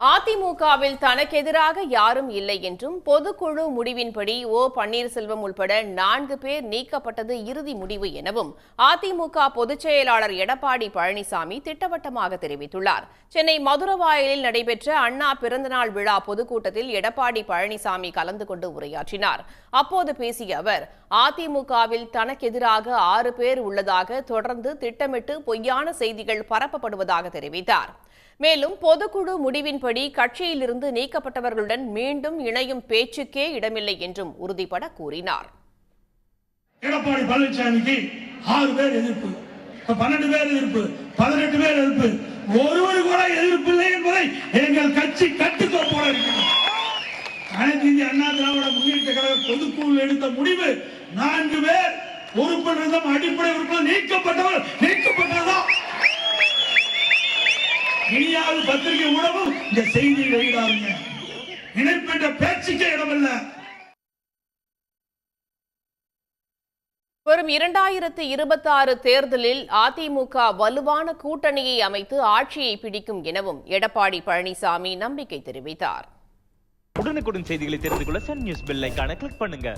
அதிமுகவில் தனக்கு எதிராக யாரும் இல்லை என்றும் பொதுக்குழு முடிவின்படி ஓ பன்னீர்செல்வம் உள்பட 4 பேர் நீக்கப்பட்டது இறுதி முடிவு எனவும் அதிமுக பொதுச் செயலாளர் எடப்பாடி பழனிசாமி திட்டவட்டமாக தெரிவித்துள்ளார். சென்னை மதுரவாயலில் நடைபெற்ற அண்ணா பிறந்தநாள் விழா பொதுக்கூட்டத்தில் எடப்பாடி பழனிசாமி கலந்து கொண்டு உரையாற்றினார். அப்போது பேசிய அவர், அதிமுகவில் தனக்கு எதிராக 6 பேர் உள்ளதாக தொடர்ந்து திட்டமிட்டு பொய்யான செய்திகள் பரப்பப்படுவதாக தெரிவித்தார். மேலும் பொதுக்குழு முடிவின்படி கட்சியிலிருந்து நீக்கப்பட்டவர்களுடன் மீண்டும் இணையும் பேச்சுக்கே இடமில்லை என்றும் உறுதிபட கூறினார். எடப்பாடி பழனிசாமிக்கு 6 பேர் எதிர்ப்பு, 12 பேர் எதிர்ப்பு, 18 பேர் எதிர்ப்பு, ஒருவர் கூட எதிர்ப்பு இல்லை என்பதை எங்கள் கட்சி கட்டுக்கோப்போடு இருக்கிறது. அனைத்து இந்திய அண்ணா திராவிட முன்னேற்ற கழக பொதுக்குழு எடுத்த முடிவு 4 பேர் உறுப்பினரும் அடிப்படை உறுப்பினர் நீக்கப்பட்டதுதான். இனியாவது பத்திரிகை ஊடகம் இந்த செய்தியை வெளியிடாருங்க. இணைப்பெற்ற பேச்சுக்கே இடமில்ல. வரும் 2026 தேர்தலில் அதிமுக வலுவான கூட்டணியை அமைத்து ஆட்சியை பிடிக்கும் எனவும் எடப்பாடி பழனிசாமி நம்பிக்கை தெரிவித்தார். உடனுக்குடன் செய்திகளை தெரிந்து கொள்ள சன் நியூஸ் பெல் ஐகானை கிளிக் பண்ணுங்க.